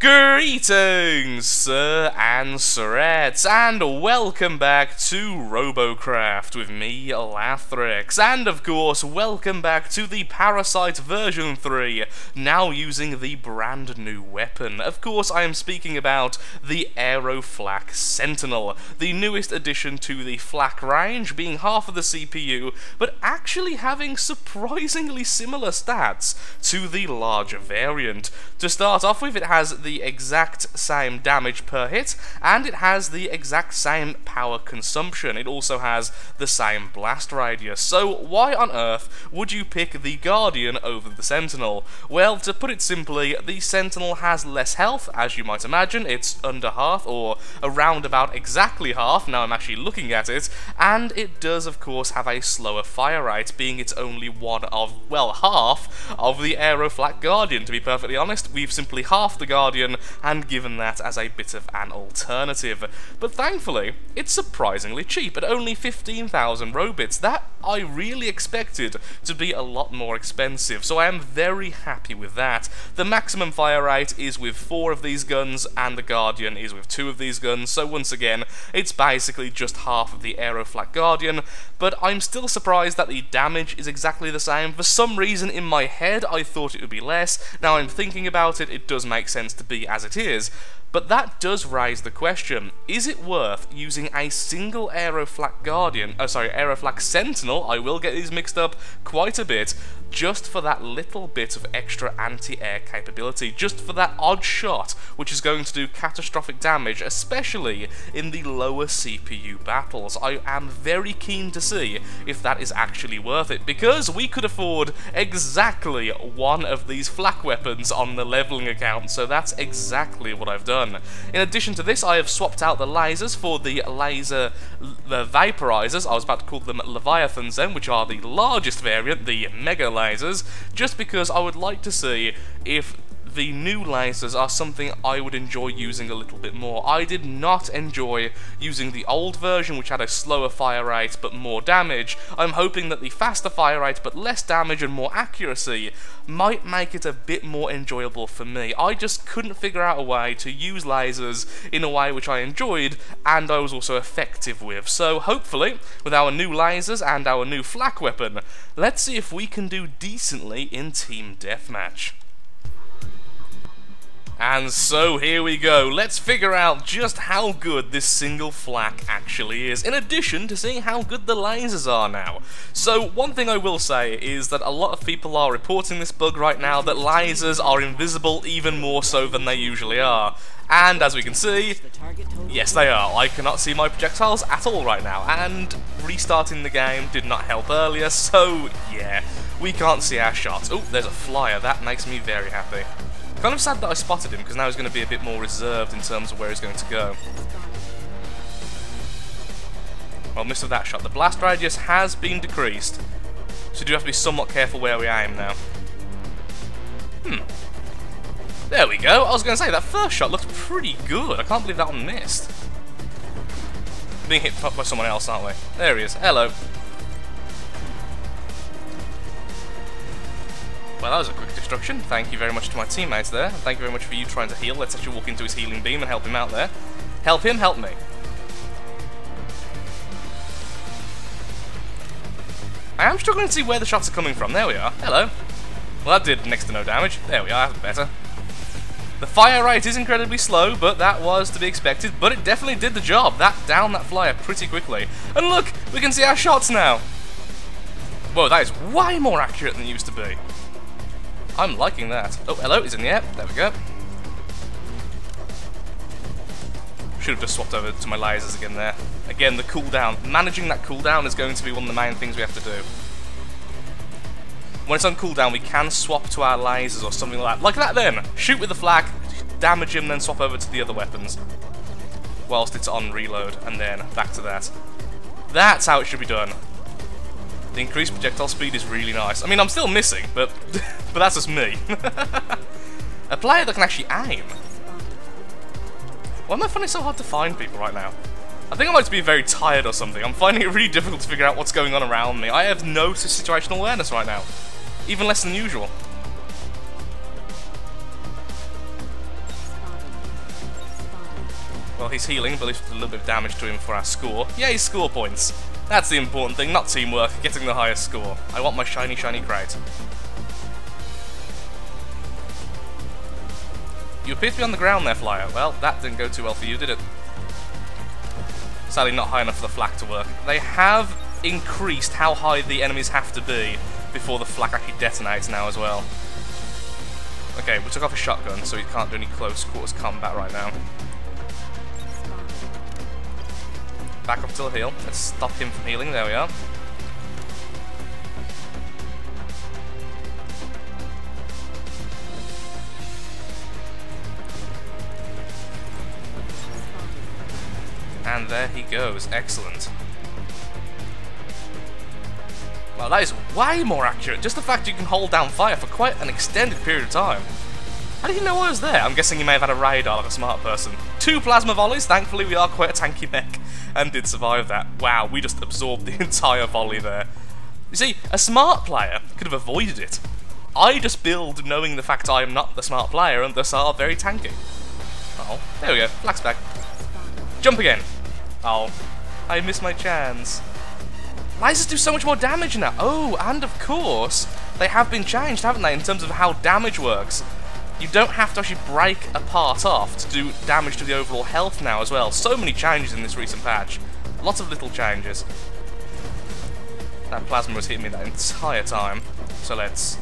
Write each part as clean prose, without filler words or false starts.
Greetings, sir and sirettes, and welcome back to Robocraft with me, Lathrix, and of course, welcome back to the Parasite version 3, now using the brand new weapon. Of course, I am speaking about the Aeroflak Sentinel, the newest addition to the flak range, being half of the CPU, but actually having surprisingly similar stats to the larger variant. To start off with, it has the exact same damage per hit, and it has the exact same power consumption. It also has the same blast radius. So why on earth would you pick the Guardian over the Sentinel? Well, to put it simply, the Sentinel has less health, as you might imagine. It's under half, or around about exactly half, now I'm actually looking at it, and it does of course have a slower fire rate, being it's only one of, well, half of the Aeroflak Guardian. To be perfectly honest, we've simply halved the Guardian and given that as a bit of an alternative. But thankfully, it's surprisingly cheap at only 15,000 Robits. That I really expected to be a lot more expensive, so I am very happy with that. The maximum fire rate is with 4 of these guns, and the Guardian is with 2 of these guns, so once again, it's basically just half of the Aeroflak Guardian, but I'm still surprised that the damage is exactly the same. For some reason in my head, I thought it would be less. Now I'm thinking about it, it does make sense to be as it is. But that does raise the question, is it worth using a single Aeroflak Aeroflak Sentinel, I will get these mixed up quite a bit, just for that little bit of extra anti-air capability, just for that odd shot, which is going to do catastrophic damage, especially in the lower CPU battles. I am very keen to see if that is actually worth it, because we could afford exactly one of these flak weapons on the leveling account, so that's exactly what I've done. In addition to this, I have swapped out the lasers for the vaporizers. I was about to call them Leviathans then, which are the largest variant, the mega lasers, just because I would like to see if the new lasers are something I would enjoy using a little bit more. I did not enjoy using the old version, which had a slower fire rate but more damage. I'm hoping that the faster fire rate but less damage and more accuracy might make it a bit more enjoyable for me. I just couldn't figure out a way to use lasers in a way which I enjoyed and I was also effective with. So hopefully, with our new lasers and our new flak weapon, let's see if we can do decently in Team Deathmatch. And so here we go, let's figure out just how good this single flak actually is, in addition to seeing how good the lasers are now. So one thing I will say is that a lot of people are reporting this bug right now, that lasers are invisible even more so than they usually are. And as we can see, yes they are. I cannot see my projectiles at all right now, and restarting the game did not help earlier, so yeah, we can't see our shots. Oh, there's a flyer, that makes me very happy. Kind of sad that I spotted him, because now he's going to be a bit more reserved in terms of where he's going to go. Well, missed with that shot. The blast radius has been decreased, so you do have to be somewhat careful where we aim now. There we go. I was going to say, that first shot looked pretty good. I can't believe that one missed. Being hit by someone else, aren't we? There he is. Hello. Well, that was a quick destruction. Thank you very much to my teammates there. Thank you very much for you trying to heal. Let's actually walk into his healing beam and help him out there. Help him, help me. I am struggling to see where the shots are coming from. There we are. Hello. Well, that did next to no damage. There we are, that's better. The fire rate is incredibly slow, but that was to be expected. But it definitely did the job. That downed that flyer pretty quickly. And look, we can see our shots now. Whoa, that is way more accurate than it used to be. I'm liking that. Oh, hello, he's in the air. There we go. Should have just swapped over to my lasers again there. Again, the cooldown. Managing that cooldown is going to be one of the main things we have to do. When it's on cooldown, we can swap to our lasers or something like that. Like that then! Shoot with the flak, damage him, then swap over to the other weapons. Whilst it's on reload, and then back to that. That's how it should be done. The increased projectile speed is really nice. I mean, I'm still missing, but that's just me. A player that can actually aim. Why am I finding it so hard to find people right now? I think I might be very tired or something. I'm finding it really difficult to figure out what's going on around me. I have no situational awareness right now. Even less than usual. Well, he's healing, but at least a little bit of damage to him for our score. Yay, score points! That's the important thing, not teamwork, getting the highest score. I want my shiny, shiny crate. You appear to be on the ground there, Flyer. Well, that didn't go too well for you, did it? Sadly, not high enough for the flak to work. They have increased how high the enemies have to be before the flak actually detonates now as well. Okay, we took off a shotgun, so he can't do any close quarters combat right now. Back up to the heal. Let's stop him from healing. There we are. And there he goes. Excellent. Well, that is way more accurate. Just the fact you can hold down fire for quite an extended period of time. How did you know I was there? I'm guessing you may have had a radar like a smart person. 2 plasma volleys. Thankfully, we are quite a tanky mech and did survive that. Wow, we just absorbed the entire volley there. You see, a smart player could have avoided it. I just build knowing the fact I am not the smart player and thus are very tanky. Oh, there we go. Flak's back. Jump again. Oh, I missed my chance. Lasers do so much more damage now. Oh, and of course, they have been changed, haven't they, in terms of how damage works. You don't have to actually break a part off to do damage to the overall health now as well. So many changes in this recent patch. Lots of little changes. That plasma was hitting me that entire time. So let's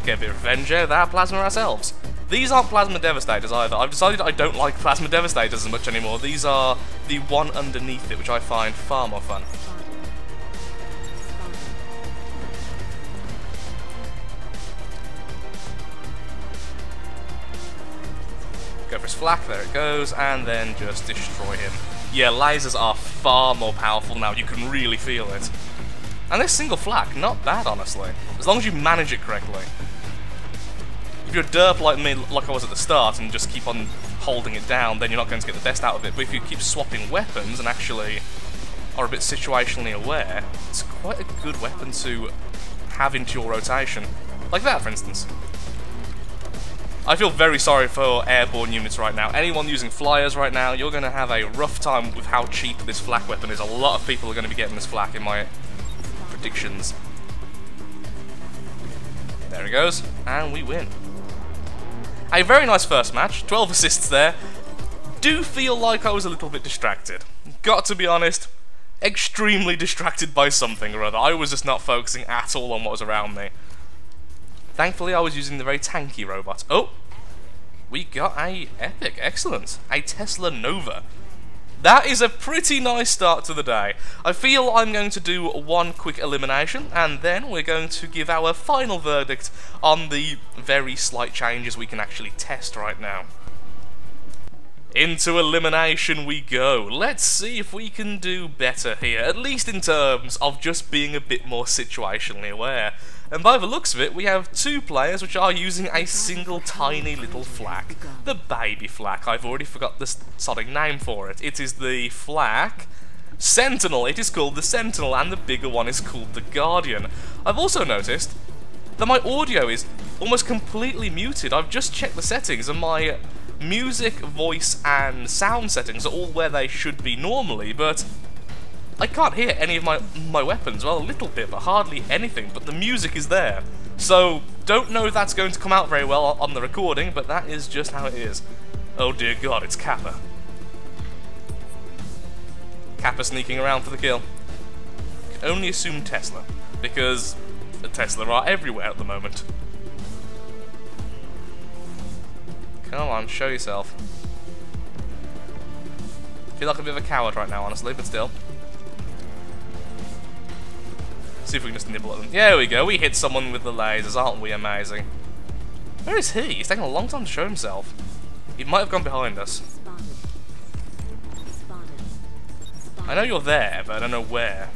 get a bit of revenge of that plasma ourselves. These aren't plasma devastators either. I've decided I don't like plasma devastators as much anymore. These are the one underneath it, which I find far more fun. Go for his flak, there it goes, and then just destroy him. Yeah, lasers are far more powerful now, you can really feel it. And this single flak, not bad honestly, as long as you manage it correctly. If you're a derp like me, like I was at the start, and just keep on holding it down, then you're not going to get the best out of it. But if you keep swapping weapons and actually are a bit situationally aware, it's quite a good weapon to have into your rotation. Like that, for instance. I feel very sorry for airborne units right now. Anyone using flyers right now, you're going to have a rough time with how cheap this flak weapon is. A lot of people are going to be getting this flak in my predictions. There he goes, and we win. A very nice first match, 12 assists there. Do feel like I was a little bit distracted. Got to be honest, extremely distracted by something or other. I was just not focusing at all on what was around me. Thankfully, I was using the very tanky robot. Oh, we got a epic, excellent, a Tesla Nova. That is a pretty nice start to the day. I feel I'm going to do one quick elimination, and then we're going to give our final verdict on the very slight changes we can actually test right now. Into elimination we go. Let's see if we can do better here, at least in terms of just being a bit more situationally aware. And by the looks of it, we have 2 players which are using a single tiny little flak. The baby flak. I've already forgot the sodding name for it. It is the flak Sentinel. It is called the Sentinel, and the bigger one is called the Guardian. I've also noticed that my audio is almost completely muted. I've just checked the settings, and my music, voice, and sound settings are all where they should be normally, but I can't hear any of my weapons. Well, a little bit, but hardly anything, but the music is there. So, don't know if that's going to come out very well on the recording, but that is just how it is. Oh dear God, it's Kappa. Kappa sneaking around for the kill. Can only assume Tesla, because the Tesla are everywhere at the moment. Come on, show yourself. Feel like a bit of a coward right now, honestly, but still. See if we can just nibble at them. There we go, we hit someone with the lasers, aren't we amazing? Where is he? He's taking a long time to show himself. He might have gone behind us. I know you're there, but I don't know where.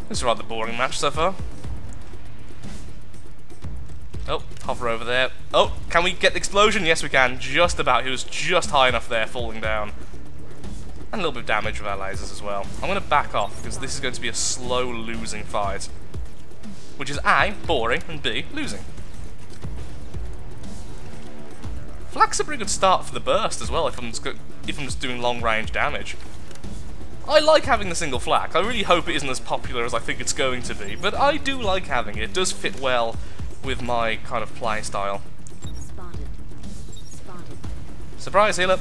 This is a rather boring match so far. Oh, hover over there. Oh, can we get the explosion? Yes, we can. Just about. He was just high enough there, falling down. And a little bit of damage with our lasers as well. I'm going to back off, because this is going to be a slow losing fight. Which is A, boring, and B, losing. Flak's a pretty good start for the burst as well, if I'm just doing long-range damage. I like having the single flak. I really hope it isn't as popular as I think it's going to be, but I do like having it. It does fit well with my kind of play style. Spotted. Surprise healer!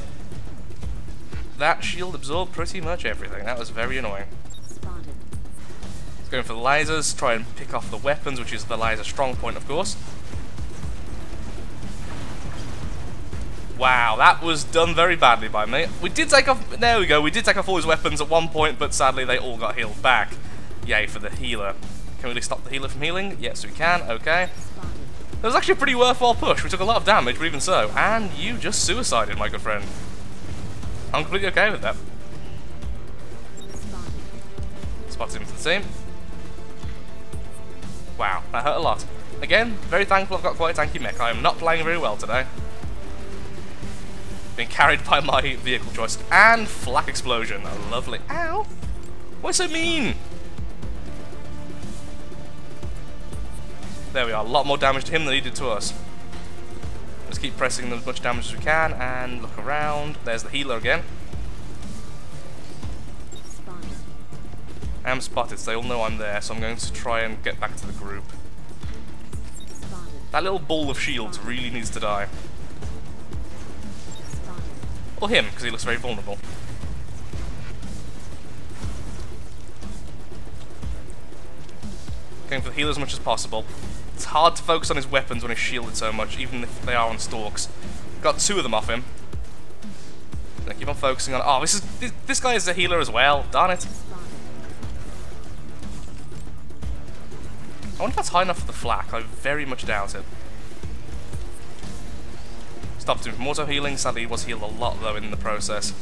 That shield absorbed pretty much everything. That was very annoying. Spotted. Let's go in for the lasers, try and pick off the weapons, which is the laser strong point, of course. Wow, that was done very badly by me. We did take off, there we go, we did take off all his weapons at one point, but sadly they all got healed back. Yay for the healer. Can we really stop the healer from healing? Yes, we can, okay. That was actually a pretty worthwhile push. We took a lot of damage, but even so. And you just suicided, my good friend. I'm completely okay with that. Spots him for the team. Wow, that hurt a lot. Again, very thankful I've got quite a tanky mech. I am not playing very well today. Being carried by my vehicle choice. And flak explosion. Lovely. Ow! Why so mean? There we are. A lot more damage to him than he did to us. Let's keep pressing as much damage as we can and look around. There's the healer again. I am spotted, so they all know I'm there, so I'm going to try and get back to the group. That little ball of shields really needs to die. Or him, because he looks very vulnerable. Going for the healer as much as possible. It's hard to focus on his weapons when he's shielded so much, even if they are on stalks. Got 2 of them off him. Gonna keep on focusing on. Oh, this guy is a healer as well. Darn it! I wonder if that's high enough for the flak. I very much doubt it. Stopped him from auto healing. Sadly, he was healed a lot though in the process.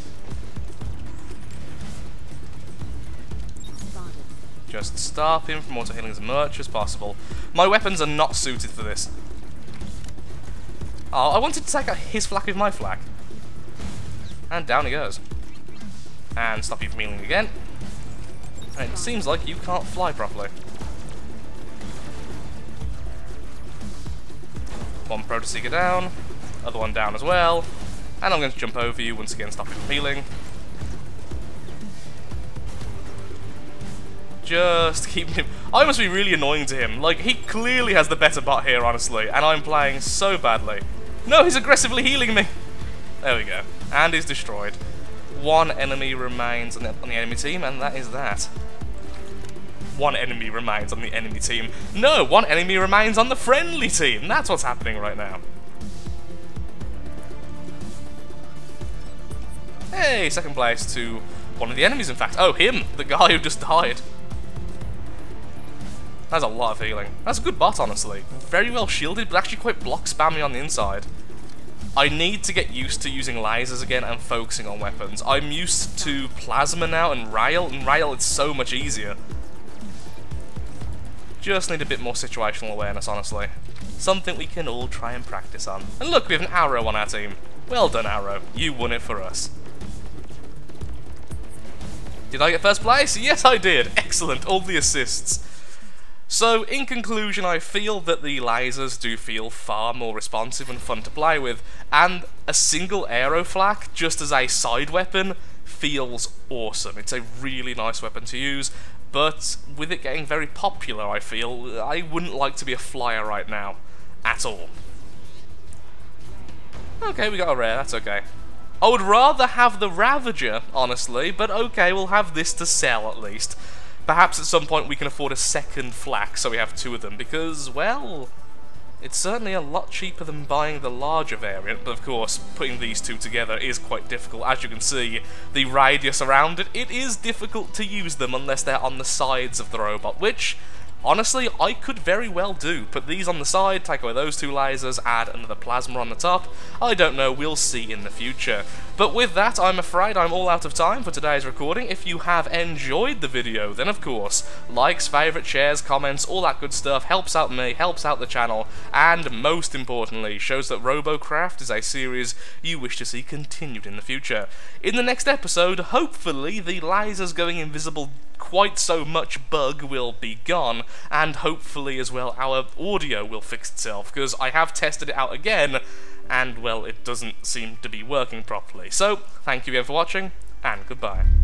Just stop him from auto healing as much as possible. My weapons are not suited for this. Oh, I wanted to take out his flak with my flak. And down he goes. And stop you from healing again. And it seems like you can't fly properly. One Protoseeker down. Other one down as well. And I'm going to jump over you once again, stop you from healing. Just keep him. I must be really annoying to him. Like, he clearly has the better bot here, honestly, and I'm playing so badly. No, he's aggressively healing me. There we go. And he's destroyed. 1 enemy remains on the enemy team, and that is that. 1 enemy remains on the enemy team. No, 1 enemy remains on the friendly team. That's what's happening right now. Hey, second place to one of the enemies, in fact. Oh, him, the guy who just died. That's a lot of healing. That's a good bot, honestly. Very well shielded, but actually quite block spammy on the inside. I need to get used to using lasers again and focusing on weapons. I'm used to plasma now and rail it's so much easier. Just need a bit more situational awareness, honestly. Something we can all try and practice on. And look, we have an Arrow on our team. Well done, Arrow. You won it for us. Did I get first place? Yes, I did. Excellent. All the assists. So, in conclusion, I feel that the lasers do feel far more responsive and fun to play with, and a single Aeroflak, just as a side weapon, feels awesome. It's a really nice weapon to use, but with it getting very popular, I feel, I wouldn't like to be a flyer right now. At all. Okay, we got a rare, that's okay. I would rather have the Ravager, honestly, but okay, we'll have this to sell at least. Perhaps at some point we can afford a second flak, so we have 2 of them, because, well, it's certainly a lot cheaper than buying the larger variant, but of course, putting these 2 together is quite difficult. As you can see, the radius around it, it is difficult to use them unless they're on the sides of the robot, which, honestly, I could very well do. Put these on the side, take away those 2 lasers, add another plasma on the top. I don't know, we'll see in the future. But with that, I'm afraid I'm all out of time for today's recording. If you have enjoyed the video, then of course, likes, favourites, shares, comments, all that good stuff helps out me, helps out the channel, and most importantly, shows that Robocraft is a series you wish to see continued in the future. In the next episode, hopefully, the lasers going invisible quite so much bug will be gone, and hopefully as well our audio will fix itself, because I have tested it out again, and, well, it doesn't seem to be working properly. So, thank you again for watching, and goodbye.